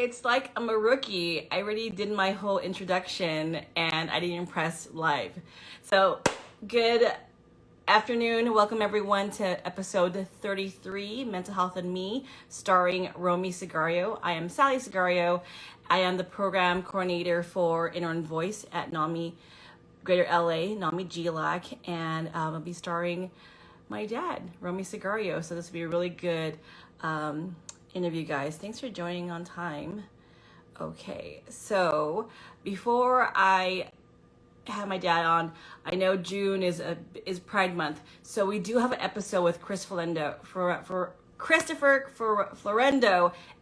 It's like I'm a rookie. I already did my whole introduction and I didn't even press live. So, good afternoon. Welcome everyone to episode 33, Mental Health and Me, starring Romy Sagario. I am Sally Sagario. I am the program coordinator for Inner and Voice at NAMI Greater LA, NAMI GLAC, and I'll be starring my dad, Romy Sagario. So this will be a really good interview, guys. Thanks for joining on time. Okay, so before I have my dad on, I know June is Pride Month, so we do have an episode with Christopher Florendo,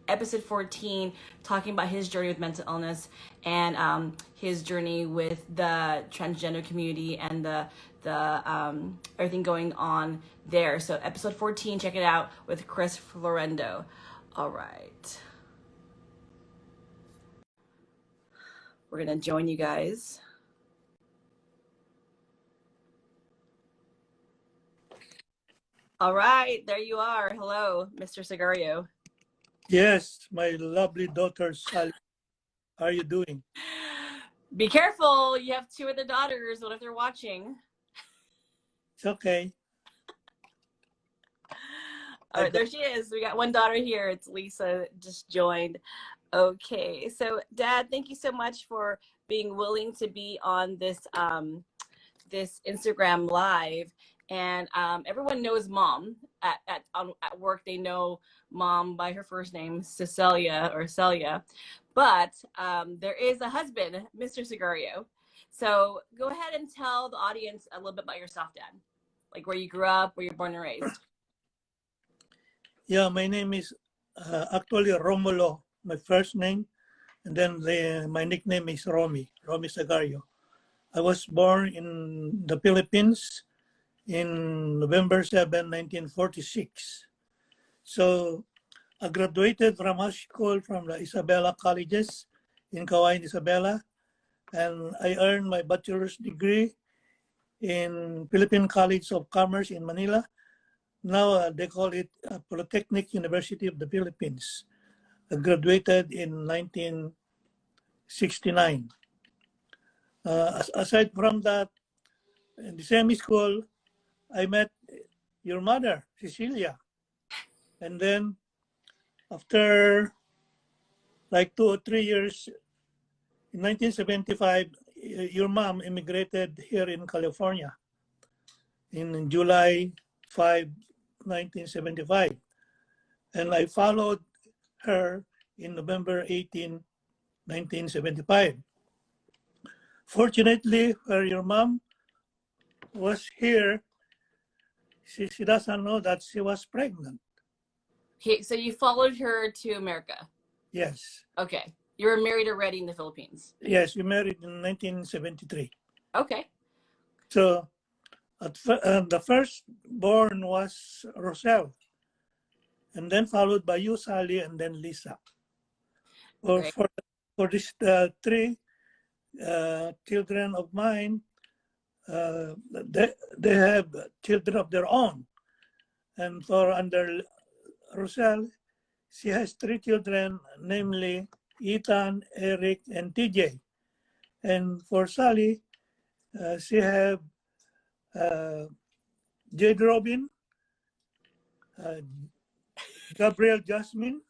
episode 14, talking about his journey with mental illness and his journey with the transgender community and the everything going on there. So episode 14, check it out with Chris Florendo. All right. We're gonna join you guys. All right, there you are. Hello, Mr. Sagario. Yes, my lovely daughter, Sally. How are you doing? Be careful. You have two other daughters. What if they're watching? It's okay. All right, there she is. We got one daughter here. It's Lisa, just joined. Okay, so Dad, thank you so much for being willing to be on this this Instagram Live. And everyone knows Mom at work. They know Mom by her first name, Cecilia or Celia. But there is a husband, Mr. Sagario. So go ahead and tell the audience a little bit about yourself, Dad. Like where you grew up, where you're born and raised. Yeah, my name is actually Romulo, my first name. And then my nickname is Romy Sagario. I was born in the Philippines in November 7, 1946. So I graduated from high school from the Isabela Colleges in Kawain, Isabela. And I earned my bachelor's degree in Philippine College of Commerce in Manila. Now they call it Polytechnic University of the Philippines. I graduated in 1969. Aside from that, in the same school, I met your mother, Cecilia. And then after like 2 or 3 years, in 1975, your mom immigrated here in California in July 5, 1975. And I followed her in November 18, 1975. Fortunately, where your mom was here, she doesn't know that she was pregnant. So you followed her to America? Yes. Okay. You were married already in the Philippines? Yes, we married in 1973. Okay. So the first born was Roselle, and then followed by you, Sally, and then Lisa. For these three children of mine, they have children of their own. And for under Roselle, she has 3 children, namely Ethan, Eric, and TJ. And for Sally, she have Jade Robin, Gabriel Jasmine,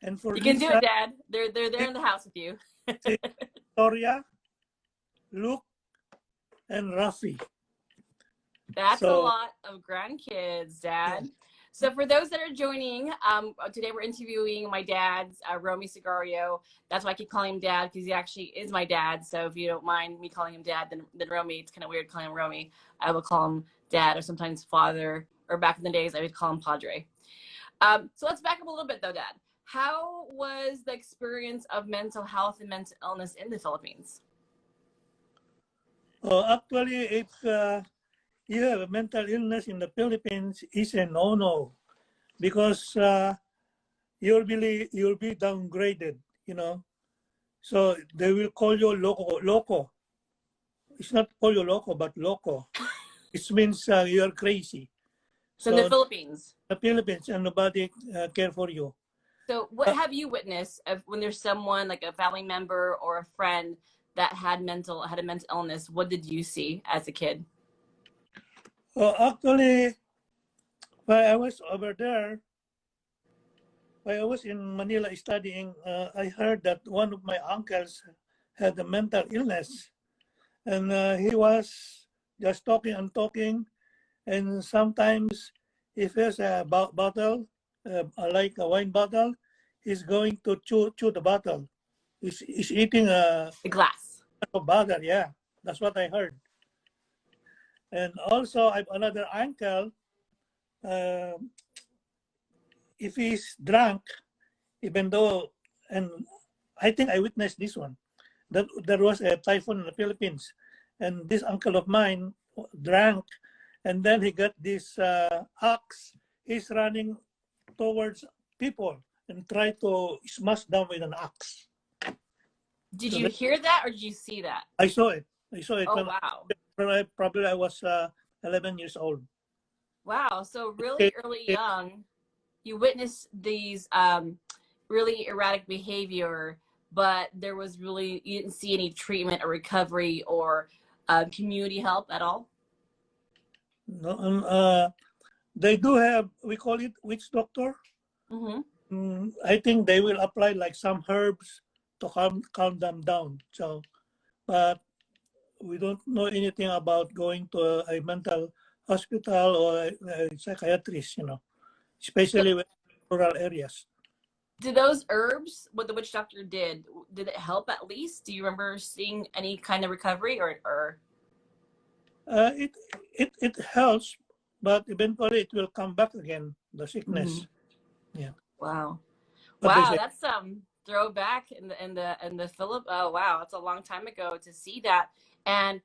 and for you can Lisa, do it, Dad. They're there in the house with you. Victoria, Luke, and Rafi. That's a lot of grandkids, Dad. Yeah. So for those that are joining, today we're interviewing my dad's Romy Sagario. That's why I keep calling him Dad, because he actually is my dad. So if you don't mind me calling him Dad, then Romy, it's kind of weird calling him Romy. I will call him Dad or sometimes Father, or back in the days, I would call him Padre. So let's back up a little bit though, Dad. How was the experience of mental health and mental illness in the Philippines? Actually, if you have a mental illness in the Philippines, is a no-no, because you'll be downgraded, you know. So they will call you loco. It's not call you loco, but loco. It means you're crazy. So in the Philippines? The Philippines, and nobody care for you. So what have you witnessed of when there's someone like a family member or a friend that had a mental illness? What did you see as a kid? Actually, while I was over there, while I was in Manila studying, I heard that one of my uncles had a mental illness, and he was just talking and talking, and sometimes if there's a bottle, like a wine bottle, he's going to chew the bottle. He's eating The glass. a bottle. Yeah, that's what I heard. And also, I have another uncle. Uh, if he's drunk, even though, and I think I witnessed this one, that there was a typhoon in the Philippines, and this uncle of mine drank, and then he got this axe. He's running towards people and try to smash them with an axe. Did So you hear that or did you see that? I saw it. I saw it Oh, when wow. probably I was 11 years old. Wow. So really early young, you witnessed these really erratic behavior, but there was really, you didn't see any treatment or recovery or community help at all? No, they do have, we call it witch doctor. I think they will apply like some herbs to calm them down. So, but we don't know anything about going to a mental hospital or a psychiatrist, So, especially with rural areas. did those herbs, what the witch doctor did it help at least? Do you remember seeing any kind of recovery or? It it helps, but eventually it will come back again, the sickness. Yeah. Wow. What they Wow, say. that's throwback in the Philip. Oh wow, it's a long time ago to see that. And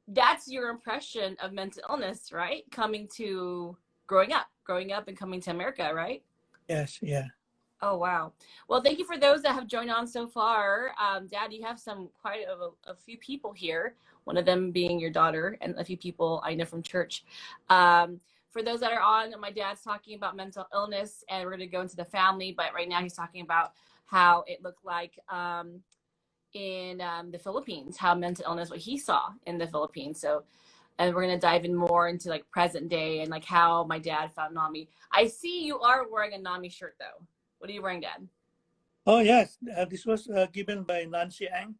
that's your impression of mental illness, right? Growing up and coming to America, right? Yes, yeah. Oh wow. Well, thank you for those that have joined on so far. Dad, you have quite a few people here. One of them being your daughter, and a few people I know from church. For those that are on, my dad's talking about mental illness, and we're going to go into the family. But right now, he's talking about how it looked like in the Philippines, how mental illness, what he saw in the Philippines. So, and we're going to dive in more into like present day and like how my dad found NAMI. I see you are wearing a NAMI shirt though. What are you wearing, Dad? Oh yes, this was given by Nancy Ang,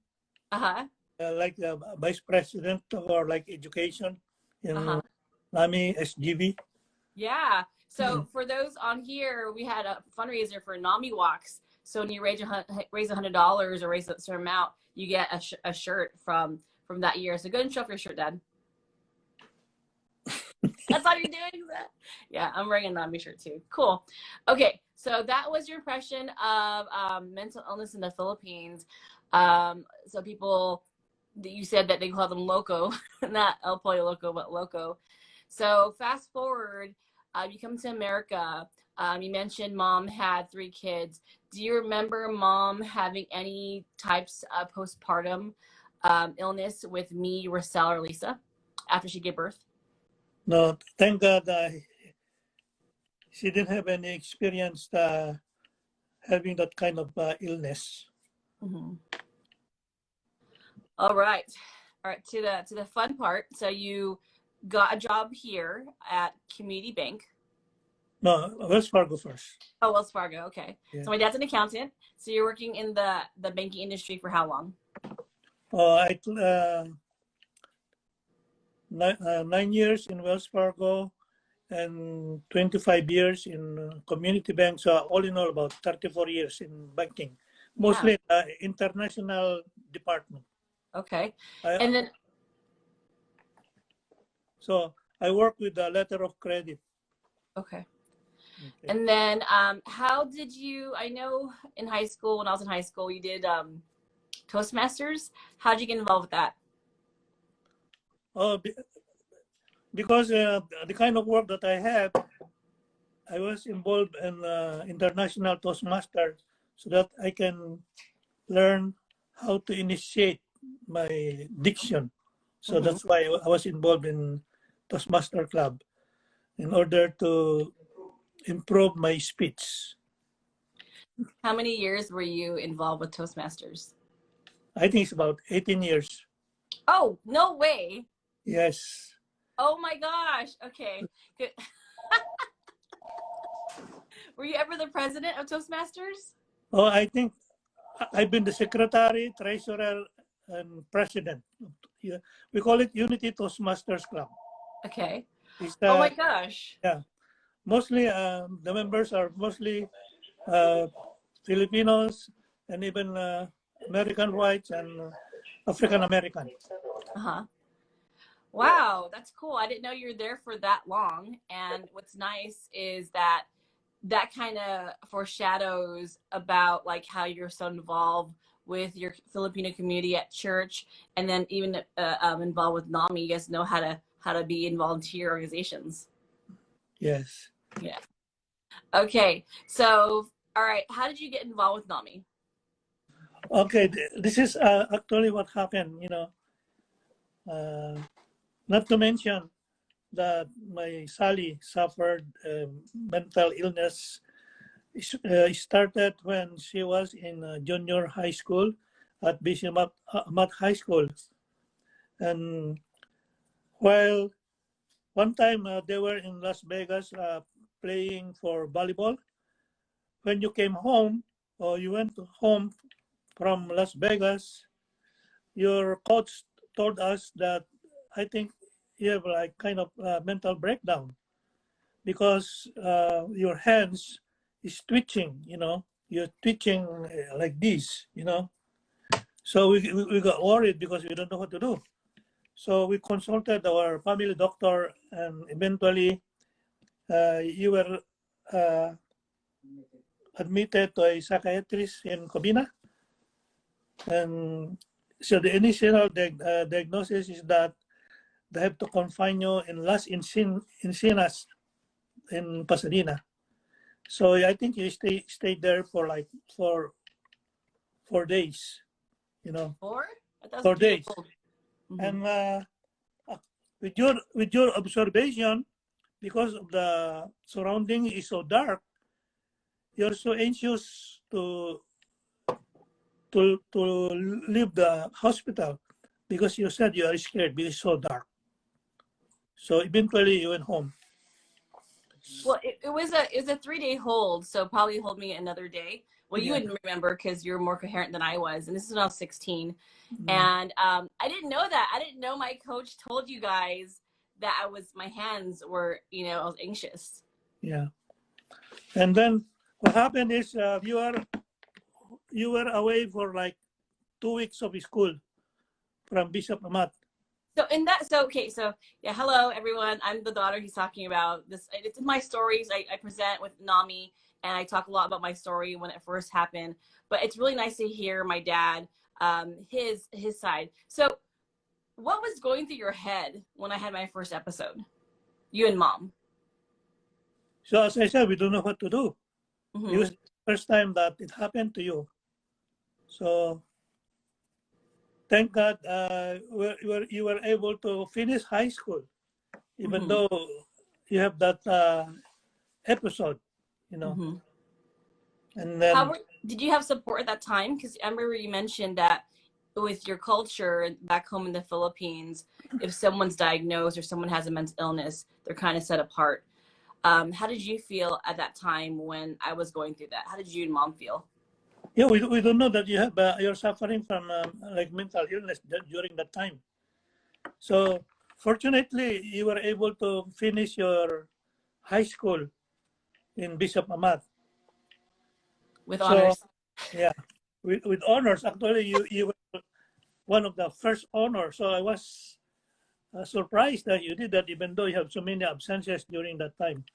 Uh-huh. like the vice president for like education in Uh-huh. NAMI SGV. Yeah. So for those on here, we had a fundraiser for NAMI walks. So when you raise $100 or raise a certain amount, you get a shirt from that year. So go ahead and show off your shirt, Dad. That's all you're doing? Yeah, I'm wearing a NAMI shirt too. Cool. Okay, so that was your impression of mental illness in the Philippines. So people, you said that they call them loco, not El Pollo Loco, but loco. So fast forward, you come to America. You mentioned mom had 3 kids. Do you remember mom having any types of postpartum illness with me, Roselle, or Lisa after she gave birth? No, thank God she didn't have any experience having that kind of illness. All right. All right, to the fun part. So you got a job here at Community Bank. No, Wells Fargo first. Oh, Wells Fargo. Okay. Yeah. So my dad's an accountant. So you're working in the banking industry for how long? 9 years in Wells Fargo and 25 years in community bank. So all in all, about 34 years in banking, mostly international department. Okay. And then. So I work with the letter of credit. Okay. And then how did you, I know in high school, when I was in high school, you did Toastmasters. How did you get involved with that? Oh, because the kind of work that I had, I was involved in international Toastmasters so that I can learn how to initiate my diction. So that's why I was involved in Toastmaster Club in order to improve my speech. How many years were you involved with Toastmasters? I think it's about 18 years. Oh, no way. Yes. Oh my gosh. Okay. Good. Were you ever the president of Toastmasters? Oh, I think I've been the secretary, treasurer, and president. Yeah, we call it Unity Toastmasters Club. Okay. It's Oh my gosh. yeah, mostly the members are mostly uh, Filipinos and even American whites and African American. Uh-huh. Wow, that's cool. I didn't know you were there for that long. And what's nice is that that kind of foreshadows about like how you're so involved with your Filipino community at church, and then even involved with NAMI. You guys know how to be in volunteer organizations. Yes. Yeah. Okay. So, all right. How did you get involved with NAMI? Okay, this is actually what happened. Not to mention that my Sally suffered mental illness. It started when she was in junior high school at Bishop Amat High School. And while one time they were in Las Vegas playing for volleyball, when you came home or you went home from Las Vegas, your coach told us that I think you have like kind of mental breakdown because your hands is twitching, you're twitching like this. So we got worried because we don't know what to do. So we consulted our family doctor, and eventually you were uh, admitted to a psychiatrist in Covina. And so the initial diagnosis is that they have to confine you in Las Encinas in Pasadena. So I think you stayed there for like 4 days, you know, Four? That was 4 days. Mm-hmm. And with your observation, because of the surrounding is so dark, you're so anxious to leave the hospital because you said you are scared because it's so dark. So eventually you went home. Well, it was a 3 day hold, so probably hold me another day. Well, you Yeah. wouldn't remember because you're more coherent than I was, and this is when I was 16. Mm. And I didn't know that. I didn't know my coach told you guys that my hands were, I was anxious. Yeah. And then what happened is you were away for like 2 weeks of school from Bishop Amat. So yeah, hello everyone. I'm the daughter he's talking about. It's in my stories. I present with NAMI, and I talk a lot about my story when it first happened. But it's really nice to hear my dad, his side. So, what was going through your head when I had my first episode? You and mom. So as I said, we don't know what to do. Mm-hmm. It was the first time that it happened to you. So thank God you were able to finish high school, even Mm-hmm. though you have that episode, Mm-hmm. And then Did you have support at that time? Because I remember you mentioned that with your culture back home in the Philippines, if someone's diagnosed or someone has a mental illness, they're kind of set apart. How did you feel at that time when I was going through that? How did you and mom feel? yeah, we don't know that you're suffering from like mental illness during that time. So fortunately, you were able to finish your high school in Bishop Amat. With So honors. yeah, with honors. Actually, you were one of the first honors. So I was surprised that you did that, even though you have so many absences during that time.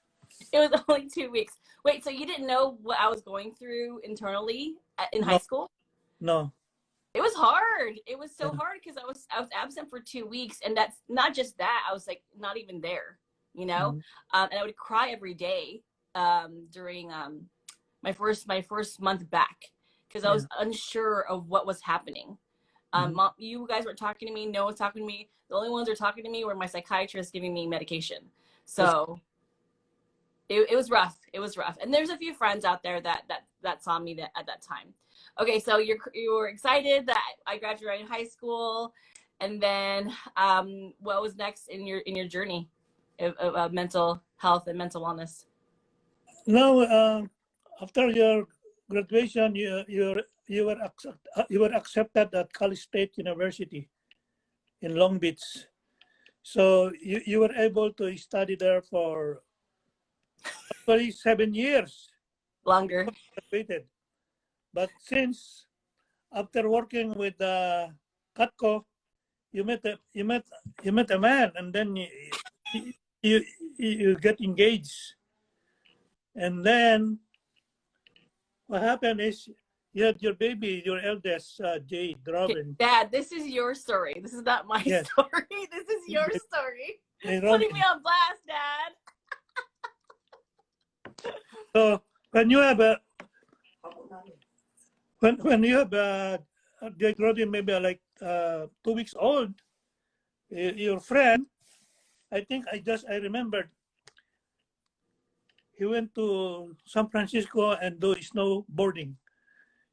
It was only 2 weeks. Wait, so you didn't know what I was going through internally in high No, school? no. It was hard. It was so Yeah. hard because I was absent for 2 weeks, and that's not just that. I was like not even there, Mhm. and I would cry every day during my first month back because I Yeah. was unsure of what was happening. Mhm. Mom, you guys weren't talking to me. No one's talking to me. The only ones who were talking to me were my psychiatrist giving me medication. That's So it was rough. It was rough. And there's a few friends out there that saw me at that time. Okay, so you were excited that I graduated high school, and then what was next in your journey of mental health and mental wellness? Now, after your graduation, you were accepted at Cal State University in Long Beach. So you were able to study there for actually 7 years Longer. before you graduated. But since after working with Katko, you met a you met a man, and then you, you, you get engaged, and then what happened is you had your baby, your eldest, Jade Okay, Robin. Dad, this is your story. This is not my Yes, story. This is your story. Putting me Robin. on blast, Dad. So when you have a when you have Jade Robin, maybe like 2 weeks old, your friend, I think I remembered he went to San Francisco and do snowboarding.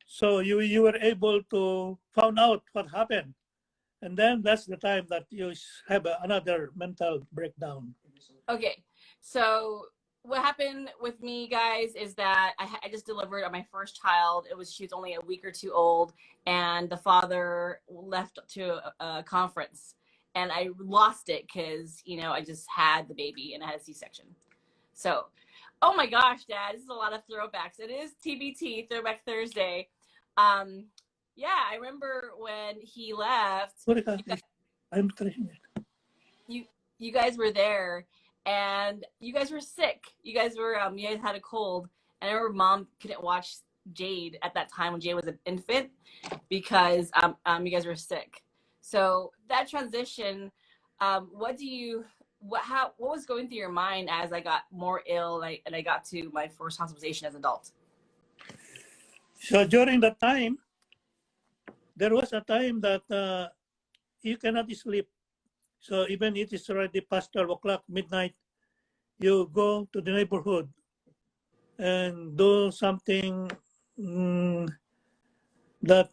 So you were able to find out what happened, and then that's the time that you have another mental breakdown. Okay, so what happened with me, guys, is that I just delivered on my first child. She was only a week or two old, and the father left to a conference, and I lost it because I just had the baby and I had a C-section. So, oh my gosh, Dad, this is a lot of throwbacks. It is TBT, Throwback Thursday. Yeah, I remember when he left. I'm tracing it. You guys were there, and you guys were sick. You guys had a cold, and I remember Mom couldn't watch Jade at that time when Jade was an infant because you guys were sick. So that transition, what was going through your mind as I got more ill and I got to my first hospitalization as an adult? So during that time, there was a time that you cannot sleep. So even it is already past 12 o'clock, midnight, you go to the neighborhood and do something that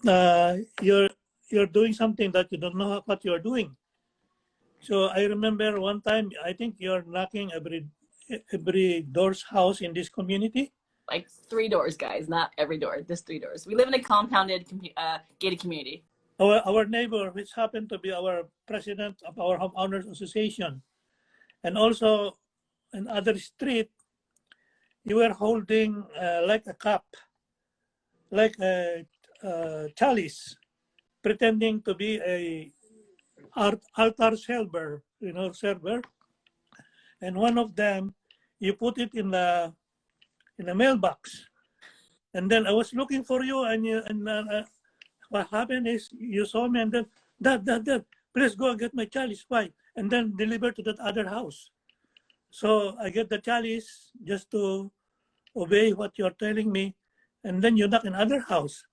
you're doing something that you don't know what you're doing. So I remember one time, I think you're knocking every door's house in this community. Like 3 doors, guys, not every door, just 3 doors. We live in a compounded, gated community. Our neighbor, which happened to be our president of our homeowners association, and also in other street, you were holding like a cup, like a chalice, pretending to be a altar server, server. And one of them, you put it in the mailbox. And then I was looking for you, and what happened is you saw me, and then Dad, please go and get my chalice. Why? And then deliver to that other house. So I get the chalice just to obey what you're telling me, and then you knock in other house.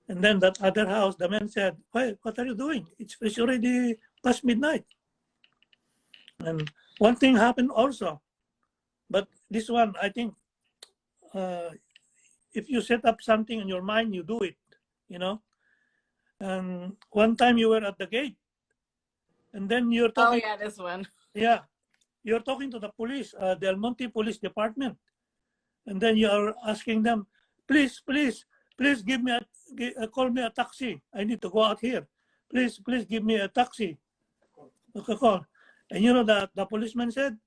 And then that other house, the man said, "Why? What are you doing? It's already past midnight." And one thing happened also, but this one, I think, if you set up something in your mind, you do it, And one time you were at the gate, and then you're talking. Oh yeah, this one. Yeah, you're talking to the police, the El Monte Police Department, and then you are asking them, please give me call me a taxi. I need to go out here. Please give me a taxi. Okay, call. And you know that the policeman said,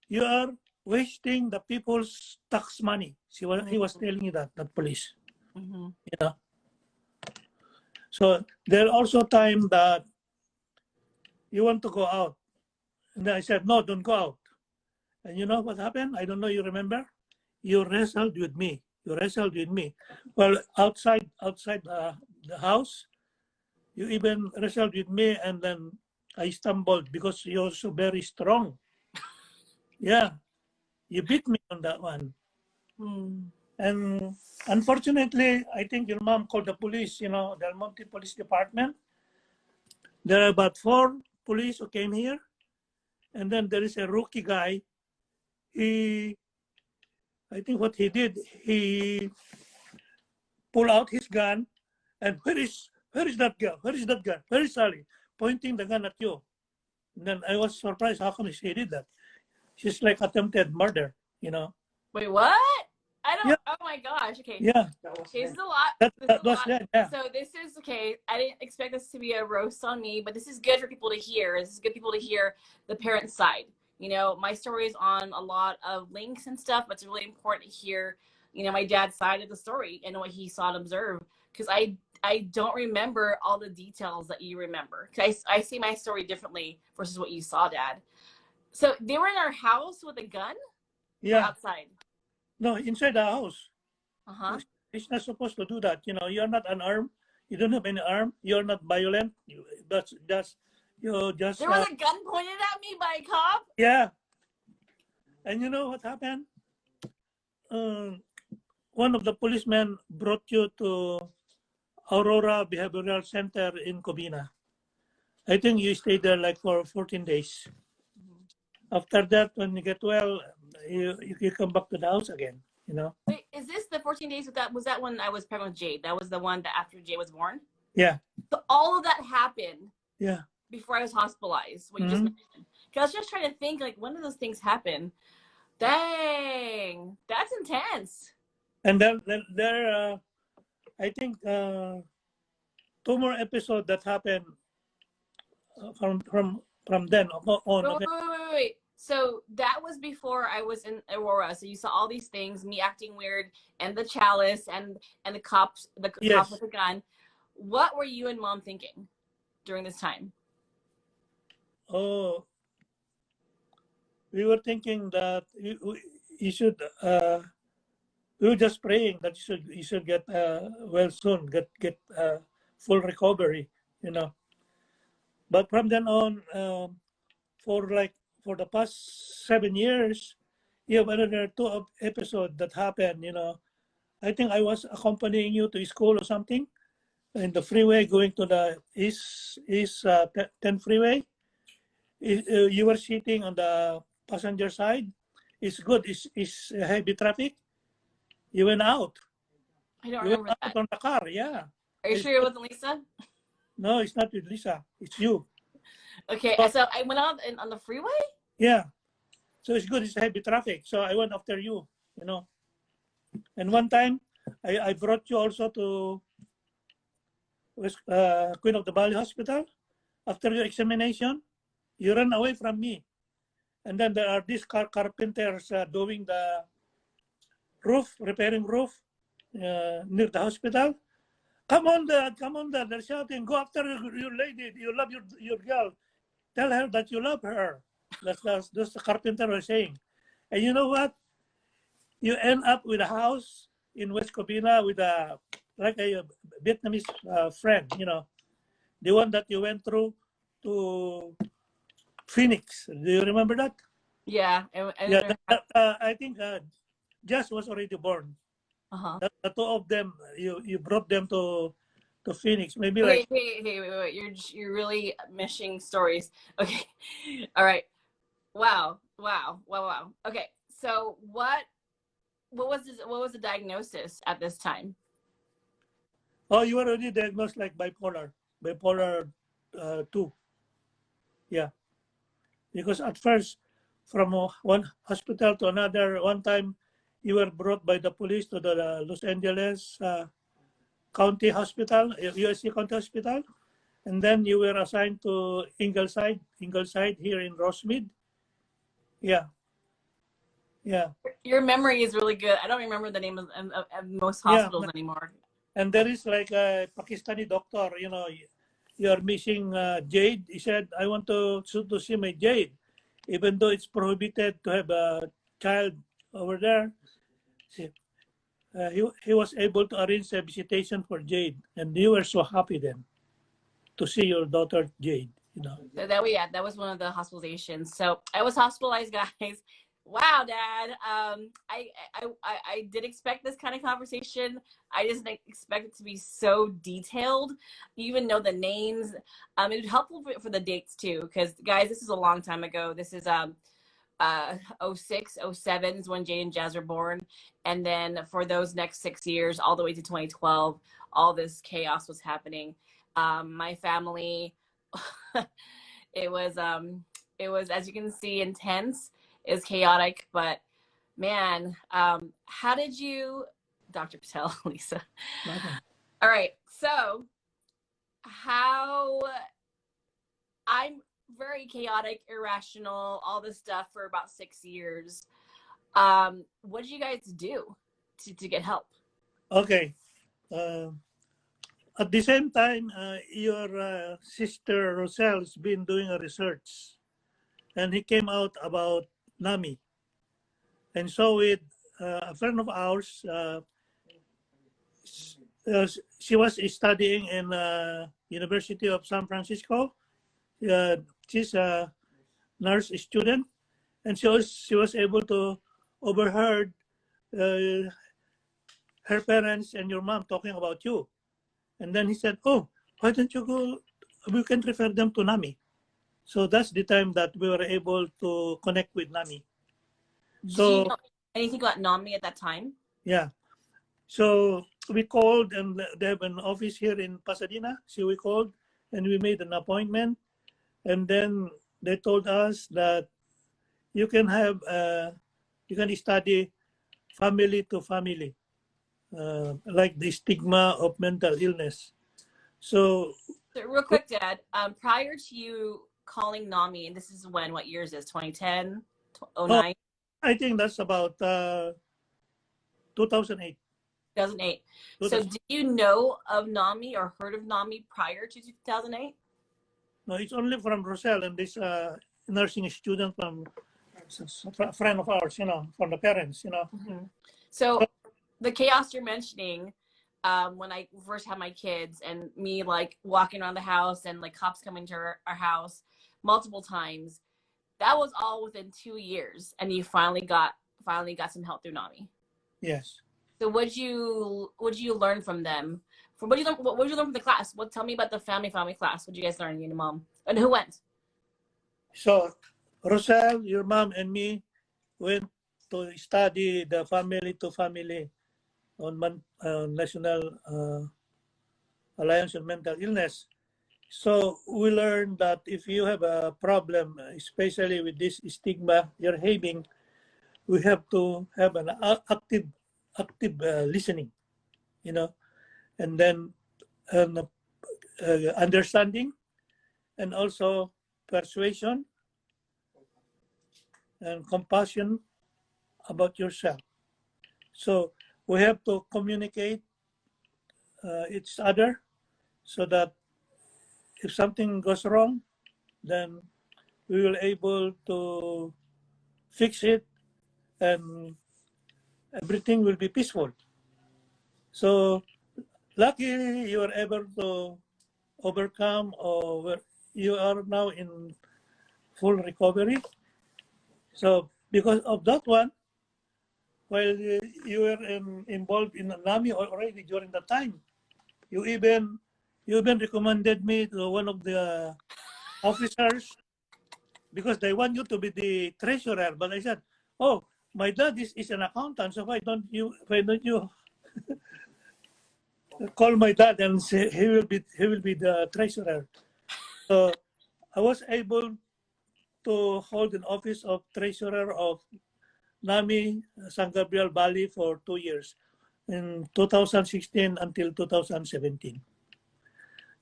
you are wasting the people's tax money. See what he was telling you, that police. Mm-hmm. Yeah. So there are also time that you want to go out. And then I said, no, don't go out. And you know what happened? I don't know, you remember? You wrestled with me. Well, outside the house, you even wrestled with me, and then I stumbled because you're so very strong. Yeah, you beat me on that one. And unfortunately, I think your mom called the police, the El Monte Police Department. There are about 4 police who came here. And then there is a rookie guy he, I think what he did, he pulled out his gun, and where is that girl? Where is that gun? Where is Sally? Pointing the gun at you. And then I was surprised. How come she did that? She's like attempted murder, you know. Wait, what? I don't. Yeah, Oh my gosh. Okay. yeah. Okay, this is a lot. That, This is that a was lot. that. Yeah, So this is okay. I didn't expect this to be a roast on me, but this is good for people to hear. This is good people to hear the parent side. You know, my story is on a lot of links and stuff, but it's really important to hear, you know, my dad's side of the story and what he saw and observed. Because I don't remember all the details that you remember. Because I see my story differently versus what you saw, Dad. So they were in our house with a gun or yeah. outside? No, inside the house. Uh-huh. It's not supposed to do that. You know, you're not unarmed. You don't have any arm. You're not violent. That's you just There was a gun pointed at me by a cop. yeah. And you know what happened? One of the policemen brought you to Aurora Behavioral Center in Covina. I think you stayed there like for 14 days. After that, when you get well, you come back to the house again. You know? Wait, is this the 14 days with that? Was that when I was pregnant with Jade? That was the one that after Jade was born? Yeah. So all of that happened Yeah. before I was hospitalized. What you just mentioned. Because I was just trying to think, like, when did those things happen? Dang, that's intense. And then there, I think two more episodes that happened from then on. Wait, Okay. wait. So that was before I was in Aurora. So you saw all these things, me acting weird, and the chalice, and the cops with the gun. What were you and Mom thinking during this time? Oh, we were thinking that you should. We were just praying that you should get well soon, get full recovery. You know. But from then on, for the past 7 years, you have another two episode that happened. You know, I think I was accompanying you to school or something in the freeway going to the east 10 freeway. You were sitting on the passenger side. It's good. It's heavy traffic. You went out. I don't You went remember out that. on the car. Yeah. Are you sure it wasn't Lisa? No, it's not with Lisa. It's you. Okay, so I went out on the freeway? Yeah. So it's good. It's heavy traffic. So I went after you, you know. And one time, I brought you also to Queen of the Valley Hospital. After your examination, you ran away from me. And then there are these carpenters doing the roof, repairing roof near the hospital. Come on, Dad. Come on, Dad. They're shouting. Go after your lady. You love your girl. Tell her that you love her. That's the carpenter was saying. And you know what? You end up with a house in West Covina with a Vietnamese friend, you know, the one that you went through to Phoenix. Do you remember that? Yeah. Yeah, I think Jess was already born. Uh-huh. The two of them, you brought them to Phoenix. Maybe Wait, like wait. You're really meshing stories. Okay. All right. Wow. Okay. So what was the diagnosis at this time? oh, you were already diagnosed like bipolar 2. Yeah, because at first from one hospital to another, one time you were brought by the police to the Los Angeles County Hospital, USC County Hospital, and then you were assigned to Ingleside here in Rosemead. Yeah, yeah. Your memory is really good. I don't remember the name of most hospitals anymore. And there is like a Pakistani doctor, you know, you're missing Jade. He said, I want to see my Jade, even though it's prohibited to have a child over there. He was able to arrange a visitation for Jade, and you were so happy then to see your daughter Jade. You know. That was one of the hospitalizations. So I was hospitalized, guys. Wow, Dad. I did expect this kind of conversation. I just didn't expect it to be so detailed. You even know the names. It was helpful for the dates too, because guys, this is a long time ago. This is 06, 07 is when Jay and Jazz were born. And then for those next 6 years, all the way to 2012, all this chaos was happening. My family, it was, as you can see, intense, is chaotic, but man, how did you, Dr. Patel, Lisa? All right. So how I'm very chaotic, irrational, all this stuff for about 6 years. What did you guys do to get help? Okay. At the same time, your sister Roselle has been doing a research, and he came out about NAMI. And so with a friend of ours, she was studying in University of San Francisco. She's a nurse student, and she was able to overheard her parents and your mom talking about you. And then he said, "Oh, why don't you go? We can refer them to NAMI." So that's the time that we were able to connect with NAMI. Do you know anything about NAMI at that time? Yeah. So we called, and they have an office here in Pasadena. So we called, and we made an appointment. And then they told us that you can have, you can study family to family, like the stigma of mental illness. So real quick, Dad, prior to you calling NAMI, and this is when, what years is 2010, 09? I think that's about 2008. 2008. So did you know of NAMI or heard of NAMI prior to 2008? No, it's only from Roselle and this nursing student from a friend of ours, you know, from the parents, you know. Mm-hmm. So the chaos you're mentioning, when I first had my kids and me like walking around the house and like cops coming to our house multiple times, that was all within 2 years, and you finally got some help through NAMI. Yes. So what'd you learn from them? What did you learn from the class? Tell me about the family class. What did you guys learn, you and Mom? And who went? So Roselle, your mom, and me went to study the family to family on National Alliance on Mental Illness. So we learned that if you have a problem, especially with this stigma you're having, we have to have an active listening, you know, and then understanding, and also persuasion and compassion about yourself. So we have to communicate each other so that if something goes wrong, then we will able to fix it and everything will be peaceful. So luckily you are able to overcome, or you are now in full recovery. So because of that one, while you were involved in NAMI already during that time, you even recommended me to one of the officers because they want you to be the treasurer. But I said, "Oh, my dad is an accountant, so why don't you call my dad and say he will be the treasurer?" So I was able to hold an office of treasurer of NAMI San Gabriel Valley for 2 years, in 2016 until 2017.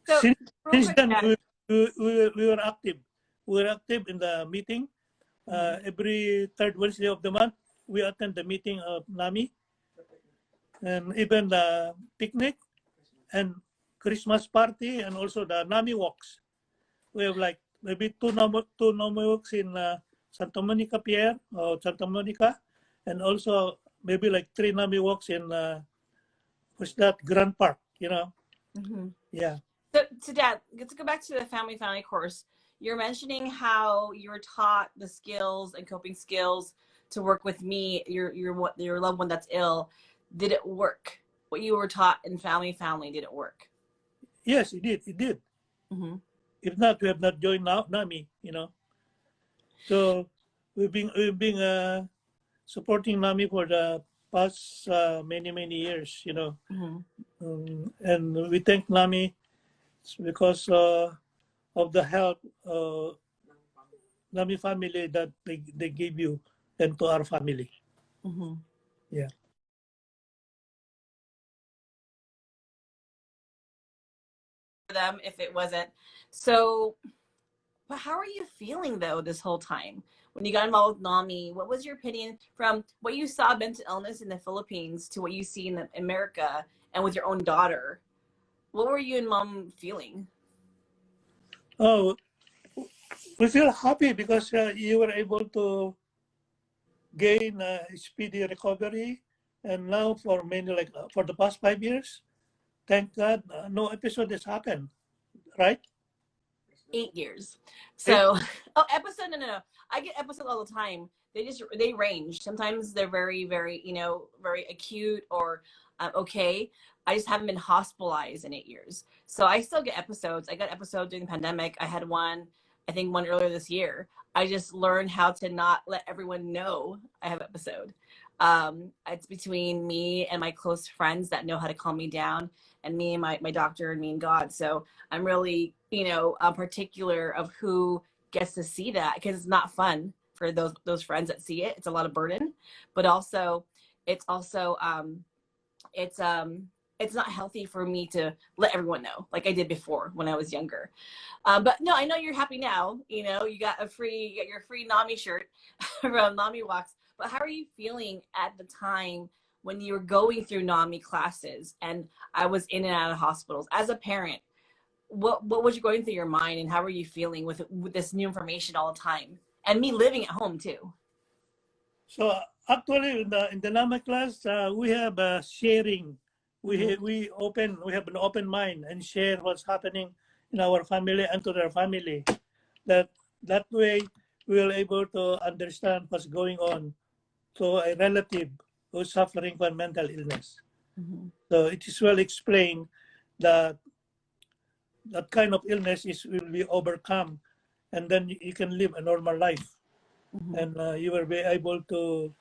So, since then, we were active. We were active in the meeting. Every third Wednesday of the month, we attend the meeting of NAMI, and even the picnic and Christmas party, and also the NAMI walks. We have like maybe two NAMI walks in Santa Monica Pier or Santa Monica, and also maybe like 3 NAMI walks in what's that, Grand Park, you know. Yeah. So Dad, let's go back to the family course. You're mentioning how you were taught the skills and coping skills to work with me, your loved one that's ill. Did it work? What you were taught in family, did it work? Yes, it did. It did. If not, we have not joined NAMI, you know. So we've been supporting Nami for the past many years, you know. And we thank Nami because of the help Nami family that they gave you and to our family. Yeah. Them if it wasn't. So, but how are you feeling though this whole time? When you got involved with NAMI, what was your opinion from what you saw mental illness in the Philippines to what you see in America and with your own daughter? What were you and mom feeling? Oh, we feel happy because you were able to gain speedy recovery, and now for many like for the past 5 years, thank God, no episode has happened, right? 8 years. 8 So, years. oh, episode, no. I get episodes all the time. They range. Sometimes they're very, very acute or okay. I just haven't been hospitalized in 8 years. So I still get episodes. I got episode during the pandemic. I had one, I think one earlier this year. I just learned how to not let everyone know I have episode. It's between me and my close friends that know how to calm me down, and me and my doctor and me and God. So I'm really, particular of who gets to see that, because it's not fun for those friends that see it. It's a lot of burden, but also it's also it's not healthy for me to let everyone know like I did before when I was younger. But no, I know you're happy now. You got your free NAMI shirt from NAMI Walks. But how are you feeling at the time when you were going through NAMI classes and I was in and out of hospitals as a parent? What was you going through your mind, and how were you feeling with this new information all the time, and me living at home too? So actually, in the NAMA class, we have sharing. We have an open mind and share what's happening in our family and to their family. That way, we will able to understand what's going on to a relative who's suffering from mental illness. So it is well explained that that kind of illness will be overcome, and then you can live a normal life, and you will be able to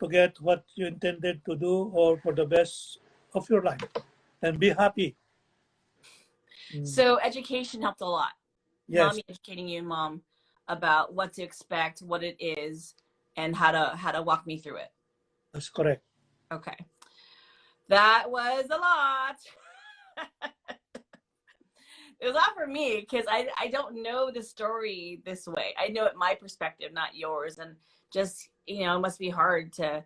get what you intended to do or for the best of your life and be happy. So education helped a lot. Yes, NAMI educating you and mom about what to expect, what it is, and how to walk me through it. that's correct. Okay, that was a lot. It was a lot for me because I don't know the story this way. I know it my perspective, not yours, and just it must be hard to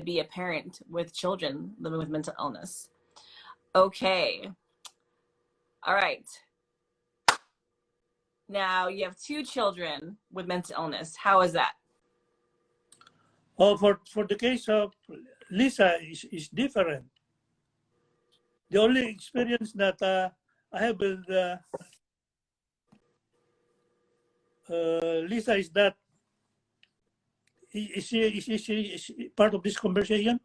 be a parent with children living with mental illness. Okay, all right. Now you have 2 children with mental illness. How is that? Oh, for the case of Lisa is different. The only experience that I have with Lisa is that is she part of this conversation?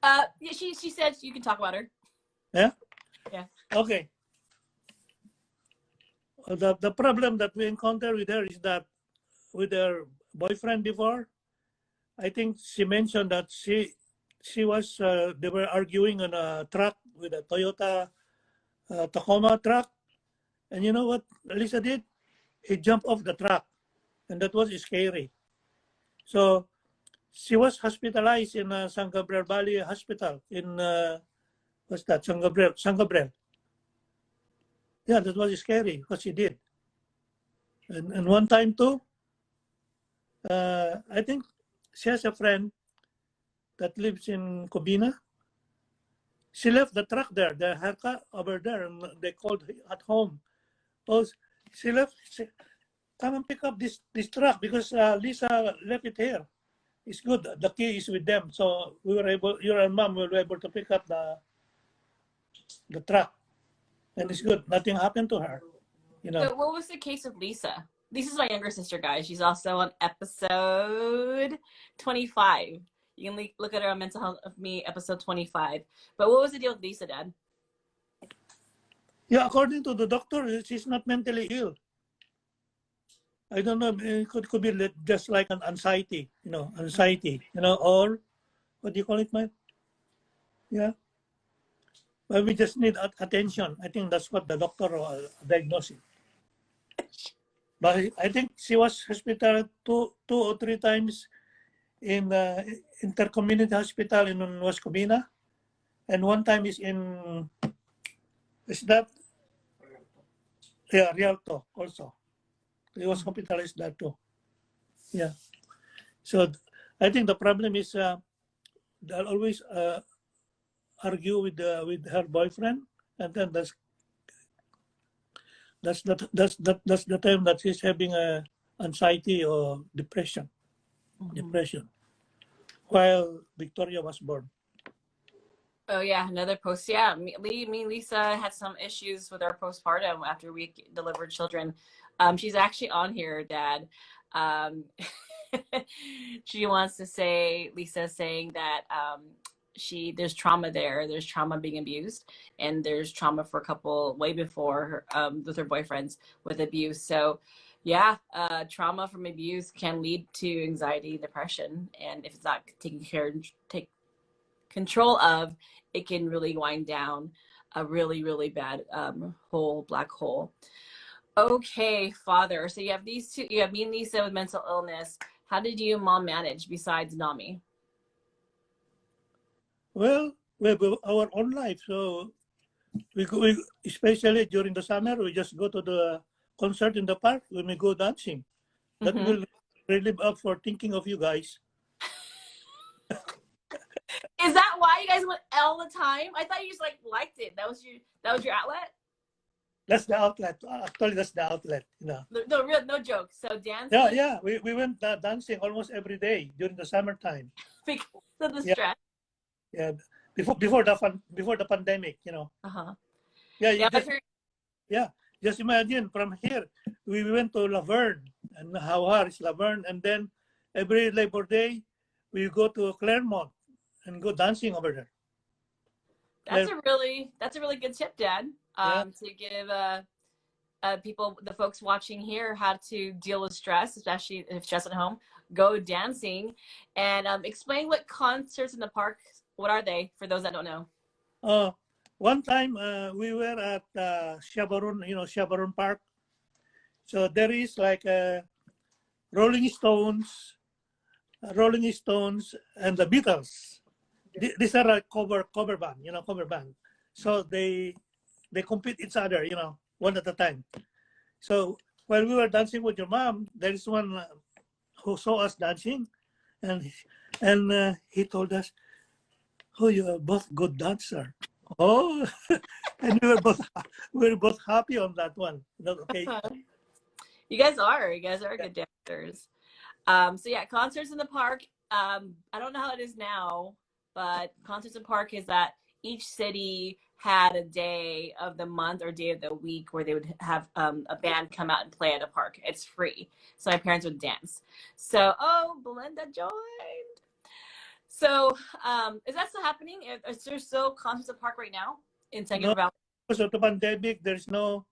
Yeah, she said you can talk about her. Yeah. Yeah. Okay. The problem that we encounter with her is that with her boyfriend before, I think she mentioned that she was they were arguing on a truck with a Toyota Tacoma truck, and you know what Lisa did? He jumped off the truck, and that was scary. So she was hospitalized in San Gabriel Valley Hospital in what's that? San Gabriel. San Gabriel. Yeah, that was scary what she did. And one time too, I think she has a friend that lives in Cobina. She left the truck there, the haircut over there, and they called at home. Oh, she left. Come and pick up this truck because Lisa left it here. It's good. The key is with them, so we were able. You and mom were able to pick up the truck, and it's good. Nothing happened to her. So what was the case with Lisa? Lisa's my younger sister, guys. She's also on episode 25. You can look at her on Mental Health of Me, episode 25. But what was the deal with Lisa, Dad? Yeah, according to the doctor, she's not mentally ill. I don't know. It could be just like an anxiety, anxiety, or what do you call it, Mike? Yeah. But we just need attention. I think that's what the doctor diagnosed it. But I think she was hospital two or three times in the intercommunity hospital in West Covina, and one time is that Rialto also. He was hospitalized there too. Yeah. So I think the problem is they'll always argue with her boyfriend, and then that's the time that she's having a anxiety or depression. Depression. While Victoria was born. Oh yeah, another post. Yeah, me and Lisa had some issues with our postpartum after we delivered children. She's actually on here, Dad. She wants to say, Lisa saying that there's trauma there. There's trauma being abused, and there's trauma for a couple way before her, with her boyfriends with abuse. So yeah, trauma from abuse can lead to anxiety, depression, and if it's not taken take control of, it can really wind down a really, really bad black hole. Okay, Father. So you have these two, you have me and Lisa with mental illness. How did you and Mom manage besides NAMI? Well, we have our own life. So we especially during the summer, we just go to the concert in the park when we go dancing. That will really be up for thinking of you guys. Is that why you guys went all the time? I thought you just liked it. That was your outlet? That's the outlet. Actually, that's the outlet. No joke. So dancing. Yeah. We went dancing almost every day during the summertime. Because of the stress. Yeah. Before the pandemic, Uh-huh. Yeah. Just imagine from here we went to Laverne and Howard is Laverne, and then every Labor Day we go to Claremont and go dancing over there. That's a really good tip, Dad. To give people, the folks watching here, how to deal with stress, especially if stress at home. Go dancing, and explain what concerts in the park. What are they for those that don't know? One time we were at Chabaron, Chabaron Park. So there is like Rolling Stones, and the Beatles. These are a cover band, cover band. So they compete each other, one at a time. So while we were dancing with your mom, there is one who saw us dancing, and he told us, "Oh, you are both good dancer." Oh, and we were both happy on that one. Okay. You guys are good dancers. So yeah, concerts in the park. I don't know how it is now, but concerts in the park is that each city had a day of the month or day of the week where they would have a band come out and play at a park. It's free, so my parents would dance. So Belinda joined. So is that still happening? Is there still concerts at the park right now in San Gabriel Valley? Because of the pandemic, there's no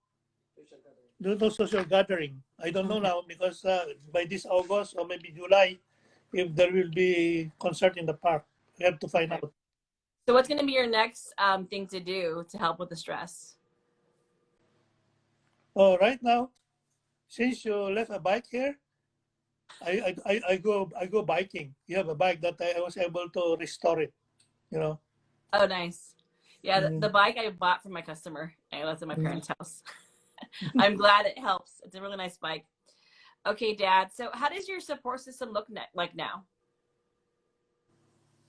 social gathering. I don't know now because by this August or maybe July, if there will be concert in the park, we have to find out. So what's going to be your next thing to do to help with the stress? Oh, right now, since you left a bike here, I go biking. You have a bike that I was able to restore it, Oh, nice. Yeah, the bike I bought from my customer. I left at my parents' house. I'm glad it helps. It's a really nice bike. Okay, Dad. So how does your support system look like now?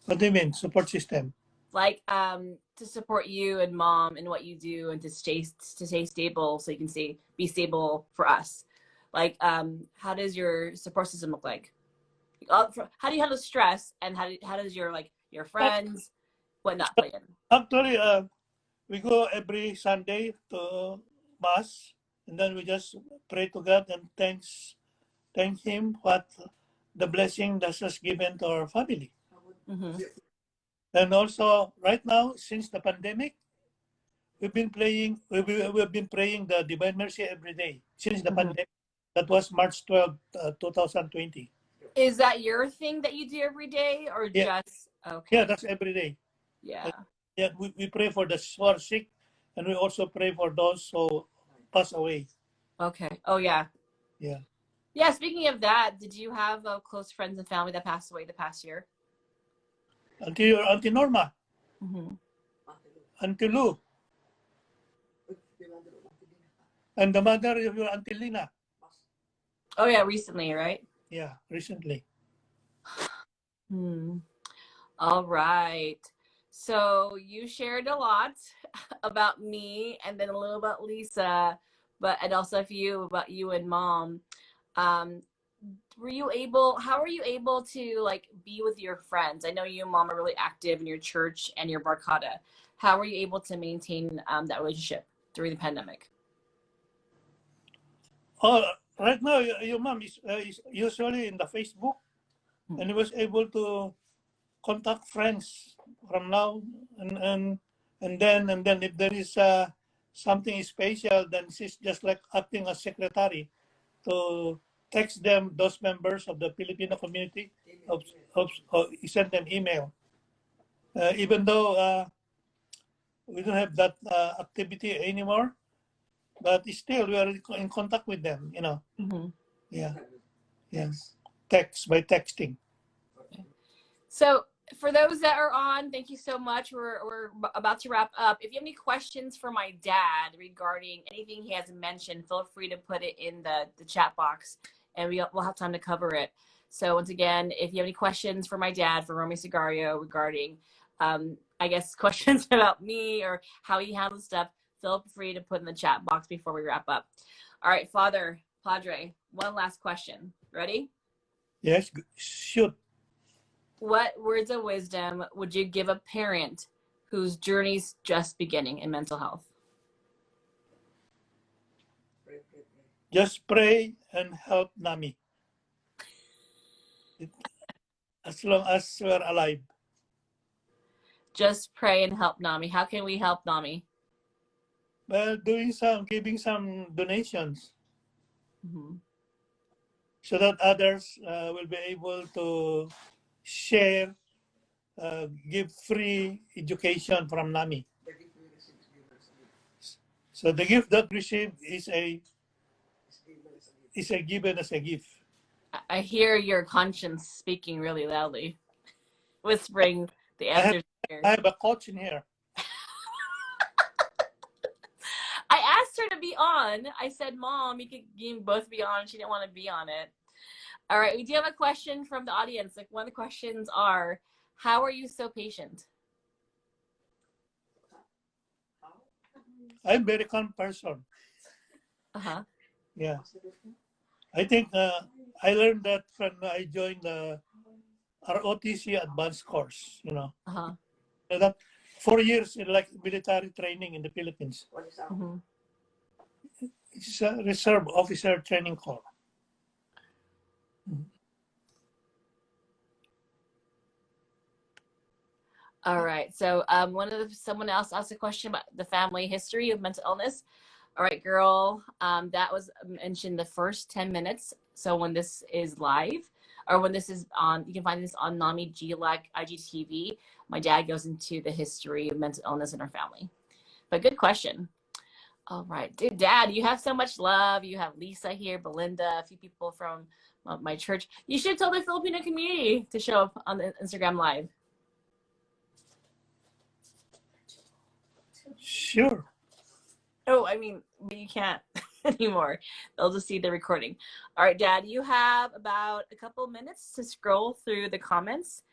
What do you mean, support system? Like to support you and Mom and what you do, and to stay stable, so you can be stable for us. Like how does your support system look like? How do you handle stress, and how does your friends whatnot play in? Actually, we go every Sunday to mass, and then we just pray to God and thank Him what the blessing that has given to our family. And also, right now, since the pandemic, we've been praying the Divine Mercy every day since the pandemic. That was March 12, 2020. Is that your thing that you do every day, or Yeah, just okay? yeah, that's every day. Yeah. Yeah, we pray for the who are sick, and we also pray for those who pass away. Okay. Oh yeah. Yeah. Yeah. Speaking of that, did you have close friends and family that passed away the past year? Auntie Norma, Mm-hmm. Auntie Lou, and the mother of your Auntie Lina. Oh yeah, recently, right? Yeah, recently. Hmm. All right. So you shared a lot about me, and then a little about Lisa, but and also a few about you and mom. Um, were you able? How were you able to like be with your friends? I know you and mom are really active in your church and your barcada. How were you able to maintain that relationship during the pandemic? Oh, right now your mom is usually in the Facebook, and he was able to contact friends from now and then if there is something special, then she's just like acting as secretary to text them, those members of the Filipino community, send them email. Even though we don't have that activity anymore, but still we are in contact with them. Mm-hmm. Yeah, yeah. Text by texting. So for those that are on, thank you so much. We're about to wrap up. If you have any questions for my dad regarding anything he has mentioned, feel free to put it in the chat box, and we'll have time to cover it. So once again, if you have any questions for my dad, for Romy Sagario, regarding, I guess, questions about me or how he handles stuff, feel free to put in the chat box before we wrap up. All right, Father Padre, one last question. Ready? Yes, shoot. What words of wisdom would you give a parent whose journey's just beginning in mental health? Just pray and help Nami. As long as we're alive. Just pray and help Nami. How can we help Nami? Well, giving some donations Mm-hmm. so that others will be able to share, give free education from NAMI. So the gift that received is a given as a gift. I hear your conscience speaking really loudly, whispering the I have answers here. I have a coach in here. I asked her to be on. I said, Mom, you can both be on. She didn't want to be on it. All right, we do have a question from the audience. Like, one of the questions are, how are you so patient? I'm a very calm person. Uh-huh. Yeah. I think I learned that when I joined the ROTC advanced course, Uh-huh. that 4 years in like military training in the Philippines. Mm-hmm. It's a reserve officer training corps. All right. So someone else asked a question about the family history of mental illness. All right, girl. That was mentioned the first 10 minutes. So when this is live, or when this is on, you can find this on NAMI GLAC IGTV. My dad goes into the history of mental illness in our family. But good question. All right, dude, Dad, you have so much love. You have Lisa here, Belinda, a few people from my church. You should tell the Filipino community to show up on the Instagram live. Sure. Oh, I mean, but you can't anymore. They'll just see the recording. All right, Dad, you have about a couple minutes to scroll through the comments.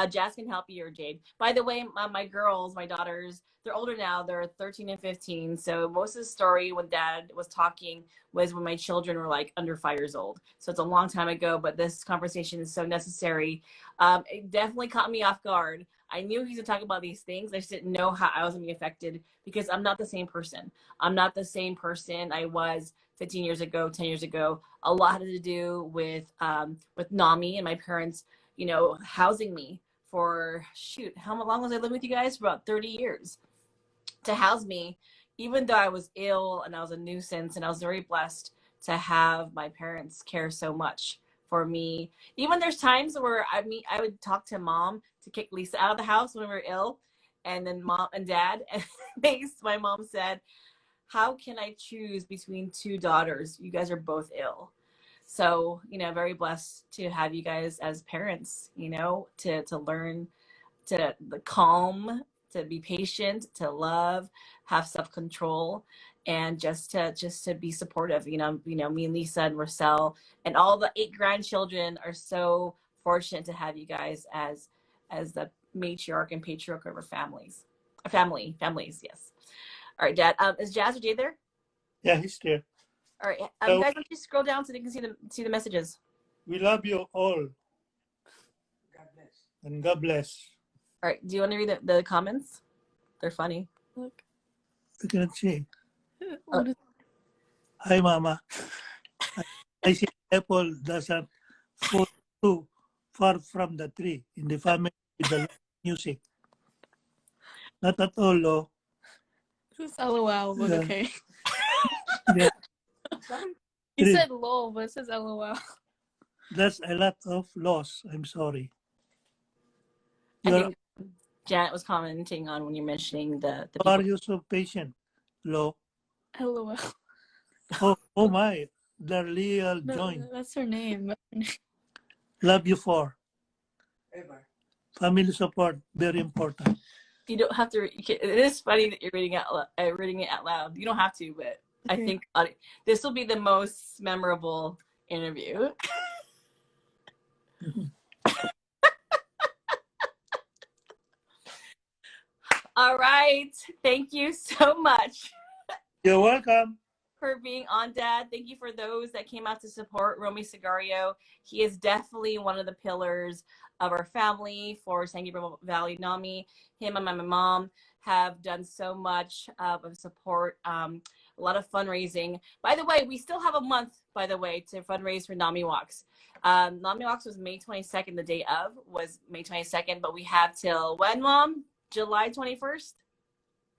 Jazz can help you or Jade. By the way, my girls, my daughters, they're older now. They're 13 and 15. So most of the story when Dad was talking was when my children were like under 5 years old. So it's a long time ago, but this conversation is so necessary. It definitely caught me off guard. I knew he was going to talk about these things. I just didn't know how I was going to be affected because I'm not the same person. I'm not the same person I was 15 years ago, 10 years ago. A lot had to do with NAMI and my parents, housing me for how long was I living with you guys? For about 30 years to house me, even though I was ill and I was a nuisance, and I was very blessed to have my parents care so much for me. Even there's times where I would talk to mom to kick Lisa out of the house when we were ill, and then mom and dad, and my mom said, how can I choose between two daughters? You guys are both ill. So, very blessed to have you guys as parents, to learn to the calm, to be patient, to love, have self-control, and just to be supportive. Me and Lisa and Rochelle and all the 8 grandchildren are so fortunate to have you guys as the matriarch and patriarch of our families. Families, yes. All right, Dad. Is Jazz or Jay there? Yeah, he's there. All right, So, guys, let me scroll down so they can see the messages. we love you all. God bless. And God bless. All right, do you want to read the comments? They're funny. Look. I cannot see. Hi, Mama. I see apple doesn't fall too far from the tree in the family with the music. Not at all, Lo. This is LOL, but okay. Yeah. He said lol, but it says LOL. That's a lot of loss. I'm sorry. I think Janet was commenting on when you're mentioning the people. Are you so patient, Lo? LOL. Oh my, the real join. That's her name. Love you for. Ever. Family support, very important. You don't have to. It is funny that you're reading it out loud. You don't have to, but I think this will be the most memorable interview. All right. Thank you so much. You're welcome. For being on, Dad. Thank you for those that came out to support Romy Sagario. He is definitely one of the pillars of our family for San Gabriel Valley NAMI. Him and my mom have done so much of support, a lot of fundraising. By the way, we still have a month, by the way, to fundraise for NAMI Walks. NAMI Walks was May 22nd, the day of was May 22nd, but we have till when, Mom? July 21st?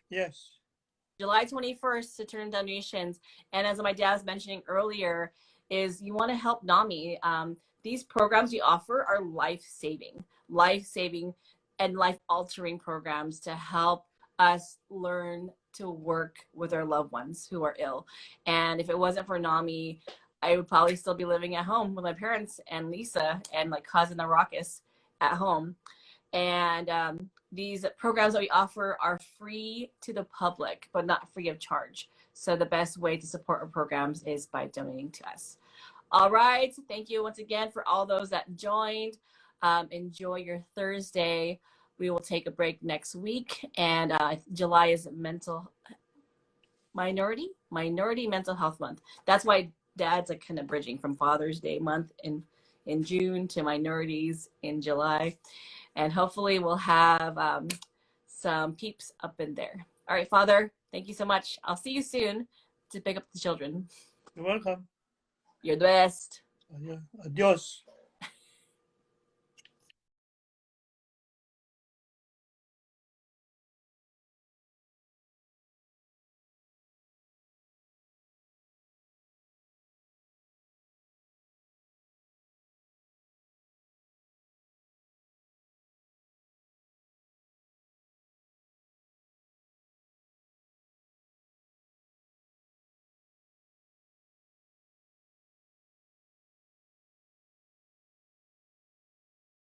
Yes. July 21st to turn donations. And as my dad was mentioning earlier, is you want to help NAMI. These programs we offer are life-saving and life-altering programs to help us learn to work with our loved ones who are ill. And if it wasn't for NAMI, I would probably still be living at home with my parents and Lisa and like cousin Arrakis at home. And these programs that we offer are free to the public, but not free of charge. So the best way to support our programs is by donating to us. All right. Thank you once again for all those that joined. Enjoy your Thursday. We will take a break next week. And July is Minority Mental Health Month. That's why Dad's like kind of bridging from Father's Day month in June to minorities in July. And hopefully we'll have some peeps up in there. All right, Father, thank you so much. I'll see you soon to pick up the children. You're welcome. You're the best. Adios.